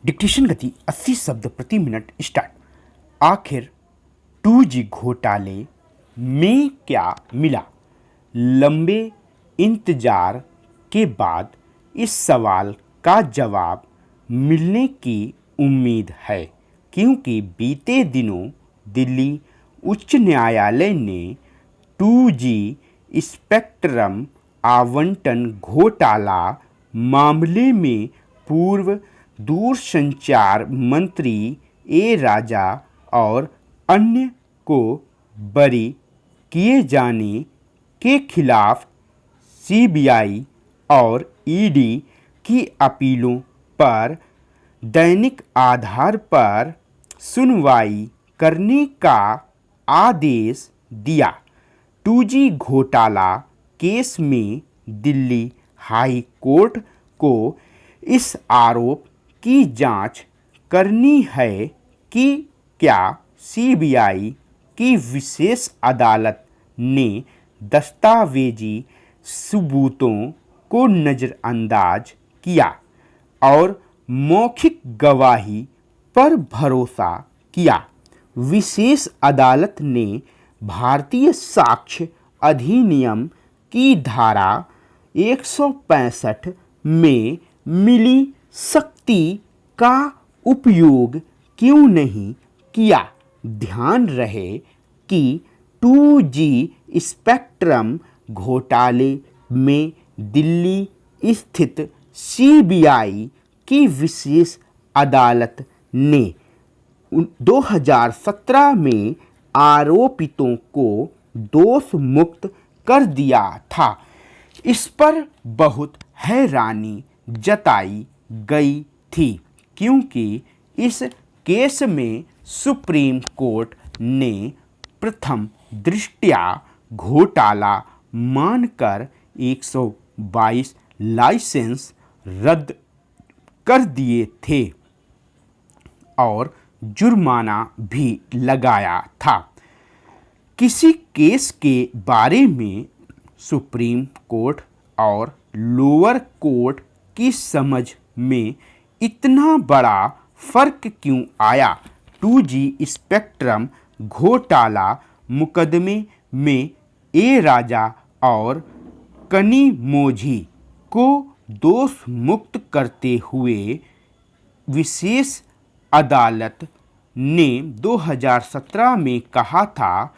Dictation गति 80 शब्द प्रति मिनट स्टार्ट। आखिर 2G घोटाले में क्या मिला? लंबे इंतजार के बाद इस सवाल का जवाब मिलने की उम्मीद है, क्योंकि बीते दिनों दिल्ली उच्च न्यायालय ने 2G स्पेक्ट्रम आवंटन घोटाला मामले में पूर्व दूरसंचार मंत्री ए राजा और अन्य को बरी किए जाने के खिलाफ सीबीआई और ईडी की अपीलों पर दैनिक आधार पर सुनवाई करने का आदेश दिया। 2G घोटाला केस में दिल्ली हाई कोर्ट को इस आरोप की जांच करनी है कि क्या सीबीआई की विशेष अदालत ने दस्तावेजी सबूतों को नज़रअंदाज किया और मौखिक गवाही पर भरोसा किया। विशेष अदालत ने भारतीय साक्ष्य अधिनियम की धारा 165 में मिली शक्ति का उपयोग क्यों नहीं किया? ध्यान रहे कि 2G स्पेक्ट्रम घोटाले में दिल्ली स्थित सीबीआई की विशेष अदालत ने 2017 में आरोपितों को दोष मुक्त कर दिया था। इस पर बहुत हैरानी जताई गई थी, क्योंकि इस केस में सुप्रीम कोर्ट ने प्रथम दृष्टया घोटाला मानकर 122 लाइसेंस रद्द कर दिए थे और जुर्माना भी लगाया था। किसी केस के बारे में सुप्रीम कोर्ट और लोअर कोर्ट की समझ में इतना बड़ा फर्क क्यों आया? 2G स्पेक्ट्रम घोटाला मुकदमे में ए राजा और कनिमोझी को दोष मुक्त करते हुए विशेष अदालत ने 2017 में कहा था,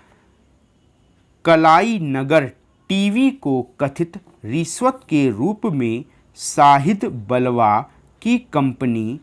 कलाई नगर टीवी को कथित रिश्वत के रूप में शाहिद बलवा की कंपनी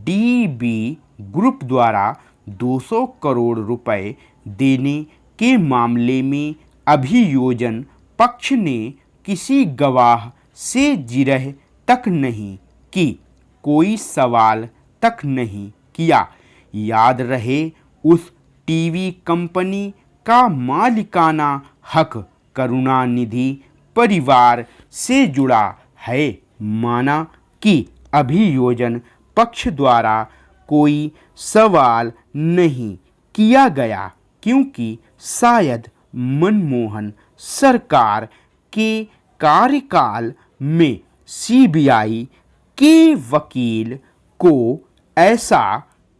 डीबी ग्रुप द्वारा 200 करोड़ रुपए देने के मामले में अभियोजन पक्ष ने किसी गवाह से जिरह तक नहीं की, कोई सवाल तक नहीं किया। याद रहे, उस टीवी कंपनी का मालिकाना हक करुणानिधि परिवार से जुड़ा है। माना कि अभियोजन पक्ष द्वारा कोई सवाल नहीं किया गया, क्योंकि शायद मनमोहन सरकार के कार्यकाल में सीबीआई के वकील को ऐसा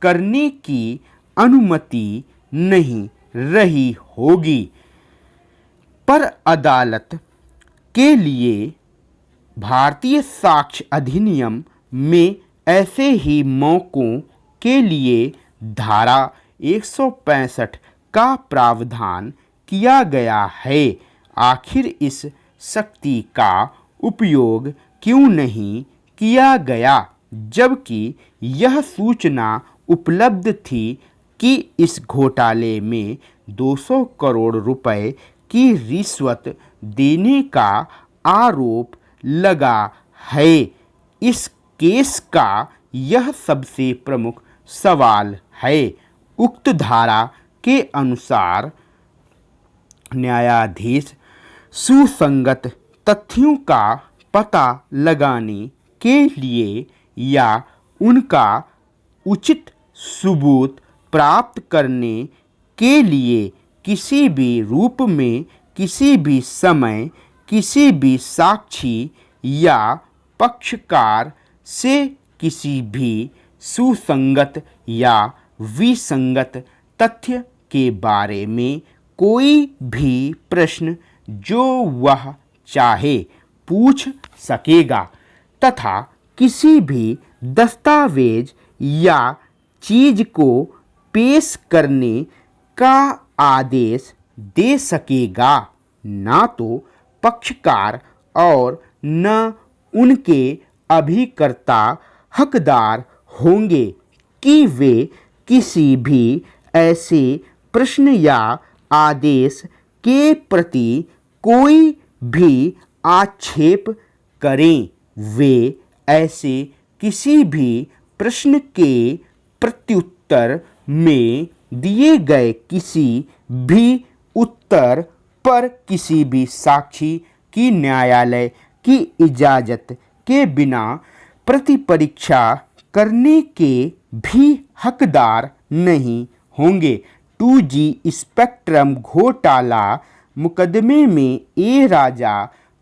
करने की अनुमति नहीं रही होगी। पर अदालत के लिए भारतीय साक्ष्य अधिनियम में ऐसे ही मौकों के लिए धारा 165 का प्रावधान किया गया है। आखिर इस शक्ति का उपयोग क्यों नहीं किया गया, जबकि यह सूचना उपलब्ध थी कि इस घोटाले में 200 करोड़ रुपए की रिश्वत देने का आरोप लगा है? इस केस का यह सबसे प्रमुख सवाल है। उक्त धारा के अनुसार न्यायाधीश सुसंगत तथ्यों का पता लगाने के लिए या उनका उचित सबूत प्राप्त करने के लिए किसी भी रूप में, किसी भी समय, किसी भी साक्षी या पक्षकार से किसी भी सुसंगत या विसंगत तथ्य के बारे में कोई भी प्रश्न जो वह चाहे पूछ सकेगा तथा किसी भी दस्तावेज या चीज को पेश करने का आदेश दे सकेगा। ना तो पक्षकार और न उनके अभिकर्ता हकदार होंगे कि वे किसी भी ऐसे प्रश्न या आदेश के प्रति कोई भी आक्षेप करें। वे ऐसे किसी भी प्रश्न के प्रत्युत्तर में दिए गए किसी भी उत्तर पर किसी भी साक्षी की न्यायालय की इजाज़त के बिना प्रतिपरीक्षा करने के भी हकदार नहीं होंगे। 2G स्पेक्ट्रम घोटाला मुकदमे में ए राजा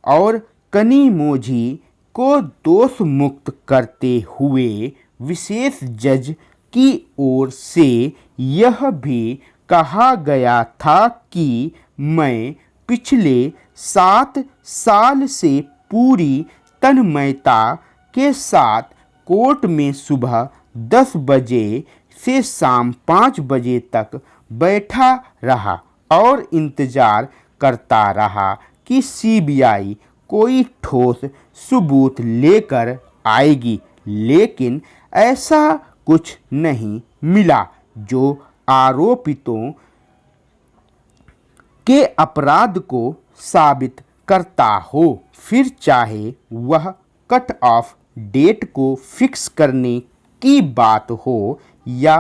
और कनिमोझी को दोष मुक्त करते हुए विशेष जज की ओर से यह भी कहा गया था कि मैं पिछले 7 साल से पूरी तन्मयता के साथ कोर्ट में सुबह 10 बजे से शाम 5 बजे तक बैठा रहा और इंतजार करता रहा कि सीबीआई कोई ठोस सबूत लेकर आएगी, लेकिन ऐसा कुछ नहीं मिला जो आरोपितों के अपराध को साबित करता हो। फिर चाहे वह कट ऑफ डेट को फिक्स करने की बात हो या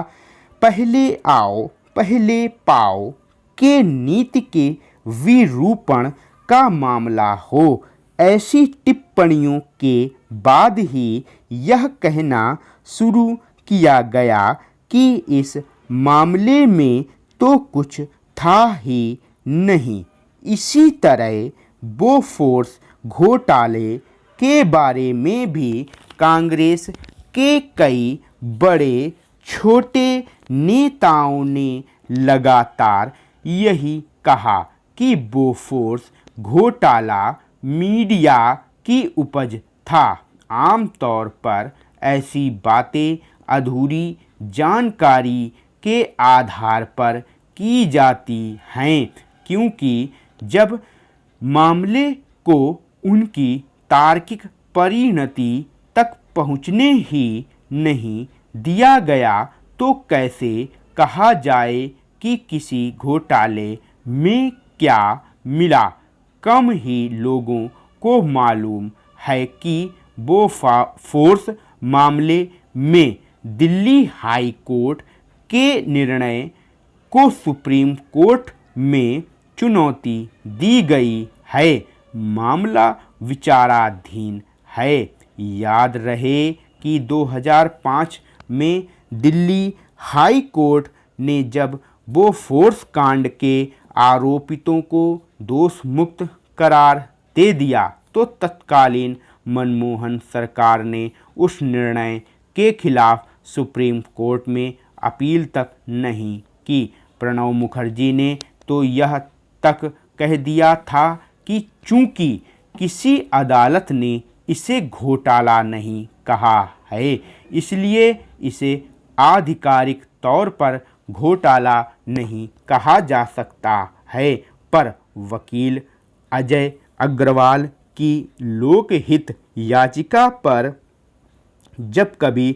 पहले आओ पहले पाओ के नीति के विरूपण का मामला हो। ऐसी टिप्पणियों के बाद ही यह कहना शुरू किया गया कि इस मामले में तो कुछ था ही नहीं। इसी तरह बोफोर्स घोटाले के बारे में भी कांग्रेस के कई बड़े छोटे नेताओं ने लगातार यही कहा कि बोफोर्स घोटाला मीडिया की उपज था। आमतौर पर ऐसी बातें अधूरी जानकारी के आधार पर की जाती हैं, क्योंकि जब मामले को उनकी तार्किक परिणति तक पहुंचने ही नहीं दिया गया तो कैसे कहा जाए कि किसी घोटाले में क्या मिला। कम ही लोगों को मालूम है कि बोफोर्स मामले में दिल्ली हाई कोर्ट के निर्णय को सुप्रीम कोर्ट में चुनौती दी गई है। मामला विचाराधीन है। याद रहे कि 2005 में दिल्ली हाई कोर्ट ने जब बोफोर्स कांड के आरोपितों को दोष मुक्त करार दे दिया तो तत्कालीन मनमोहन सरकार ने उस निर्णय के खिलाफ सुप्रीम कोर्ट में अपील तक नहीं की। प्रणब मुखर्जी ने तो यह तक कह दिया था कि चूंकि किसी अदालत ने इसे घोटाला नहीं कहा है, इसलिए इसे आधिकारिक तौर पर घोटाला नहीं कहा जा सकता है। पर वकील अजय अग्रवाल की लोकहित याचिका पर जब कभी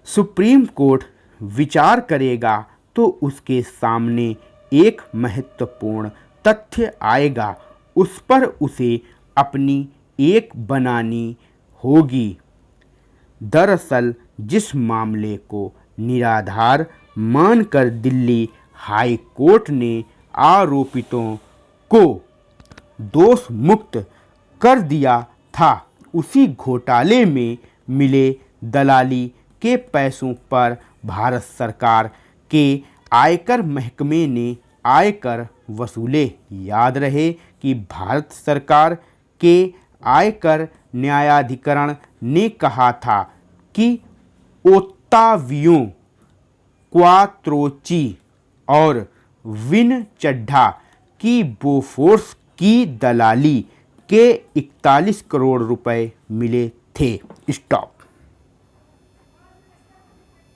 सुप्रीम कोर्ट विचार करेगा तो उसके सामने एक महत्वपूर्ण तथ्य आएगा। उस पर उसे अपनी एक बनानी होगी। दरअसल जिस मामले को निराधार मानकर दिल्ली हाई कोर्ट ने आरोपितों को दोष मुक्त कर दिया था, उसी घोटाले में मिले दलाली के पैसों पर भारत सरकार के आयकर महकमे ने आयकर वसूले। याद रहे कि भारत सरकार के आयकर न्यायाधिकरण ने कहा था कि ओत्तावियो क्वात्रोची और विन चड्ढा की बोफोर्स की दलाली के 41 करोड़ रुपए मिले थे। स्टॉप।